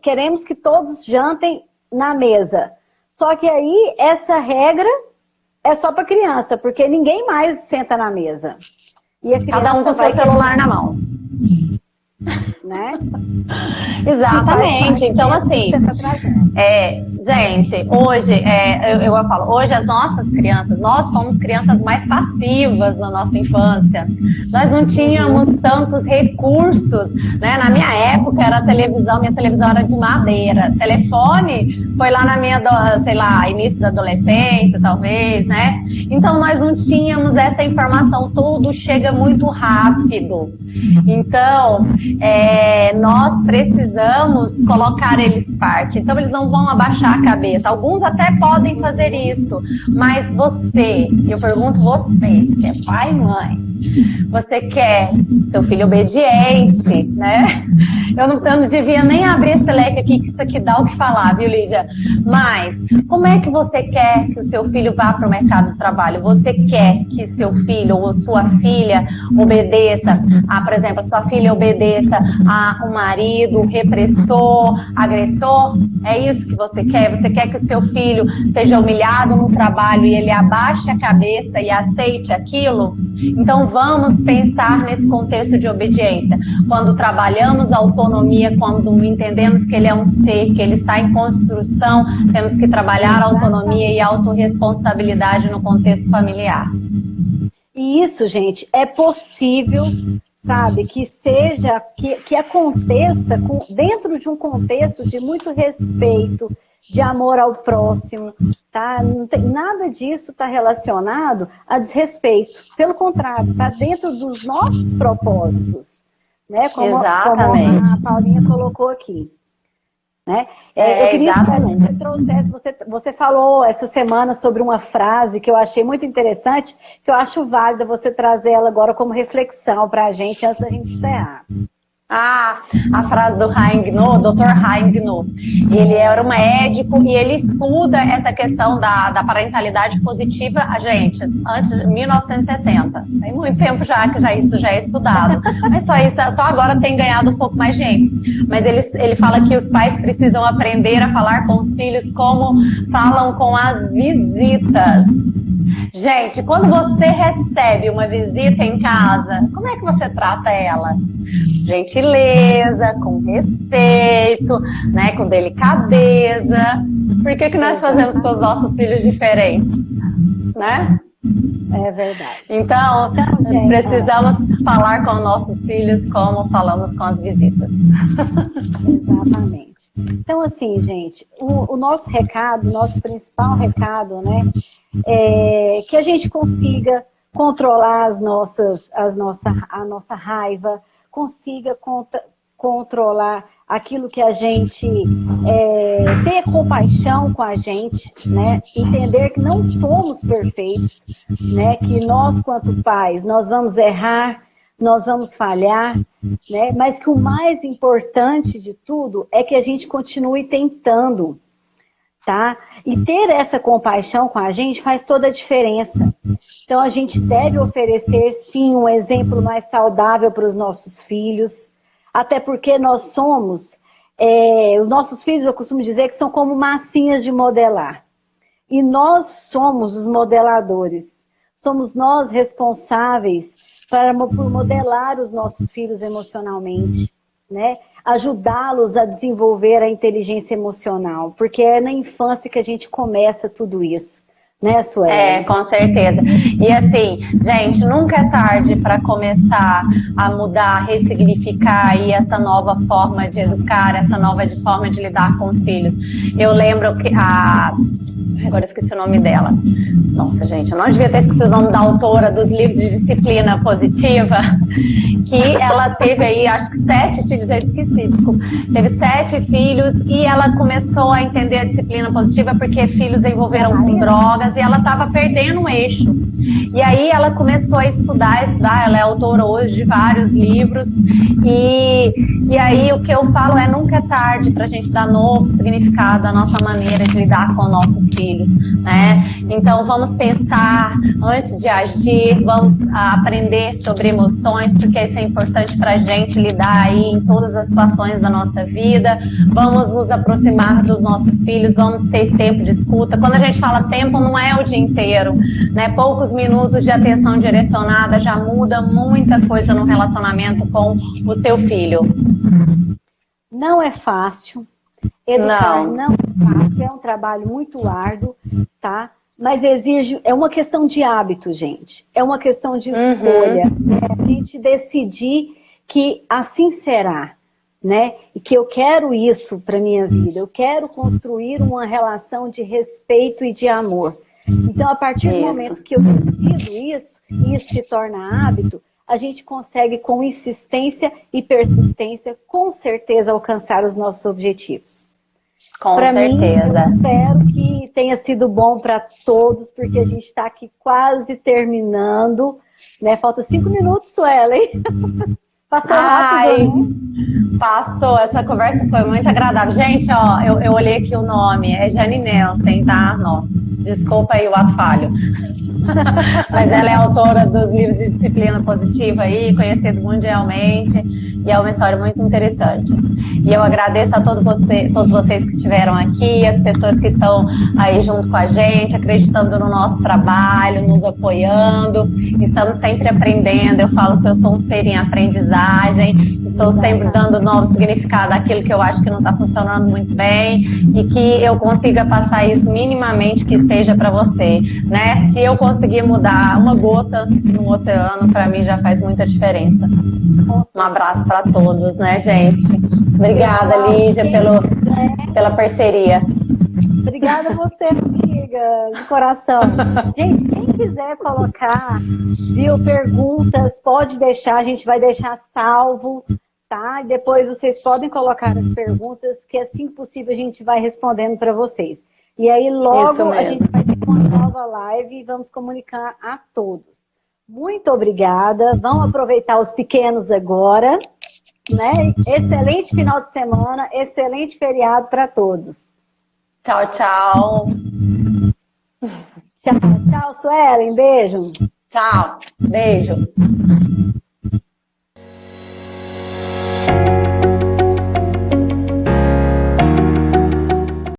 queremos que todos jantem na mesa. Só que aí essa regra é só para criança, porque ninguém mais senta na mesa. E a cada um com seu celular na mão. Né? Exatamente. Então, assim, gente, hoje, eu falo, hoje as nossas crianças, nós fomos crianças mais passivas na nossa infância. Nós não tínhamos tantos recursos, né? Na minha época era minha televisão era de madeira. Telefone foi lá na minha, sei lá, início da adolescência, talvez, né? Então nós não tínhamos essa informação, tudo chega muito rápido. Então, nós precisamos colocar eles parte. Então eles não vão abaixar a cabeça. Alguns até podem fazer isso, mas você, eu pergunto você, que é pai e mãe, Você quer seu filho obediente, né? Eu não devia nem abrir esse leque aqui, que isso aqui dá o que falar, viu, Lígia? Mas, como é que você quer que o seu filho vá para o mercado do trabalho? Você quer que seu filho ou sua filha obedeça, por exemplo, a sua filha obedeça a um marido repressor, agressor? É isso que você quer? Você quer que o seu filho seja humilhado no trabalho e ele abaixe a cabeça e aceite aquilo? Então vamos pensar nesse contexto de obediência. Quando trabalhamos a autonomia, quando entendemos que ele é um ser, que ele está em construção, temos que trabalhar a autonomia e a autorresponsabilidade no contexto familiar. E isso, gente, é possível, sabe, que seja, que aconteça dentro de um contexto de muito respeito, de amor ao próximo, tá? Não tem, nada disso está relacionado a desrespeito. Pelo contrário, está dentro dos nossos propósitos, né? Como a Paulinha colocou aqui. Né? Eu queria que você trouxesse, você falou essa semana sobre uma frase que eu achei muito interessante, que eu acho válida você trazer ela agora como reflexão para a gente antes da gente encerrar. A frase do Haim Gnu, Dr. Haim Gnu. Ele era um médico e ele estuda essa questão da parentalidade positiva, gente, antes de 1960. Tem muito tempo já que isso já é estudado. Mas só agora tem ganhado um pouco mais gente. Mas ele fala que os pais precisam aprender a falar com os filhos como falam com as visitas. Gente, quando você recebe uma visita em casa, como é que você trata ela? Gentileza, com respeito, né, com delicadeza. Por que nós fazemos com os nossos filhos diferentes? Né? É verdade. Então gente, precisamos falar com nossos filhos como falamos com as visitas. Exatamente. Então, assim, gente, o nosso recado, o nosso principal recado, né, é que a gente consiga controlar a nossa raiva, consiga controlar aquilo que a gente ter compaixão com a gente, né? Entender que não somos perfeitos, né? Que nós, quanto pais, nós vamos errar, nós vamos falhar, né? Mas que o mais importante de tudo é que a gente continue tentando, tá? E ter essa compaixão com a gente faz toda a diferença. Então a gente deve oferecer sim um exemplo mais saudável para os nossos filhos, até porque nós somos, os nossos filhos, eu costumo dizer que são como massinhas de modelar. E nós somos os modeladores. Somos nós responsáveis por modelar os nossos filhos emocionalmente, né? Ajudá-los a desenvolver a inteligência emocional, porque é na infância que a gente começa tudo isso, né, Sueli? Com certeza. E assim, gente, nunca é tarde para começar a mudar, ressignificar aí essa nova forma de educar, essa nova forma de lidar com os filhos. Eu lembro que agora esqueci o nome dela. Nossa, gente, eu não devia ter esquecido o nome da autora dos livros de disciplina positiva, que ela teve aí, acho que 7 filhos, já esqueci, desculpa. Teve 7 filhos e ela começou a entender a disciplina positiva porque filhos envolveram com drogas e ela estava perdendo o eixo. E aí ela começou a estudar, ela é autora hoje de vários livros e aí o que eu falo é nunca é tarde para a gente dar novo significado à nossa maneira de lidar com nossos filhos, né? Então vamos pensar antes de agir, vamos aprender sobre emoções, porque isso é importante para a gente lidar aí em todas as situações da nossa vida, vamos nos aproximar dos nossos filhos, vamos ter tempo de escuta. Quando a gente fala tempo, não é o dia inteiro, né? Poucos minutos de atenção direcionada já muda muita coisa no relacionamento com o seu filho. Não é fácil. Educar não é fácil, é um trabalho muito árduo, tá? Mas é uma questão de hábito, gente. É uma questão de escolha. Né? A gente decidir que assim será, né? E que eu quero isso para minha vida. Eu quero construir uma relação de respeito e de amor. Então, a partir do momento que eu decido isso, e isso se torna hábito, a gente consegue, com insistência e persistência, com certeza alcançar os nossos objetivos. Com certeza. Eu espero que tenha sido bom para todos, porque a gente está aqui quase terminando né? Falta 5 minutos, Suelen. Passou Ai, rápido, né? passou, essa conversa foi muito agradável. Gente, ó, eu olhei aqui o nome, é Jane Nelson, tá? Nossa, desculpa aí o ato falho. Mas ela é autora dos livros de disciplina positiva aí, conhecido mundialmente, e é uma história muito interessante. E eu agradeço a todos vocês que estiveram aqui, as pessoas que estão aí junto com a gente, acreditando no nosso trabalho, nos apoiando. Estamos sempre aprendendo. Eu falo que eu sou um ser em aprendizagem, estou sempre dando novo significado àquilo que eu acho que não está funcionando muito bem e que eu consiga passar isso minimamente que seja para você, né? Se eu conseguir mudar uma gota no oceano, para mim já faz muita diferença. Um abraço para todos, né, gente? Obrigada, Lígia, pela parceria. Obrigada a você, amiga, de coração. Gente, quem quiser colocar, viu, perguntas, pode deixar, a gente vai deixar salvo, tá? E depois vocês podem colocar as perguntas, que assim que possível a gente vai respondendo para vocês. E aí logo a gente vai ter uma nova live e vamos comunicar a todos. Muito obrigada. Vamos aproveitar os pequenos agora, né? Excelente final de semana, excelente feriado para todos. Tchau, tchau. Tchau, tchau, Suelen. Beijo. Tchau. Beijo.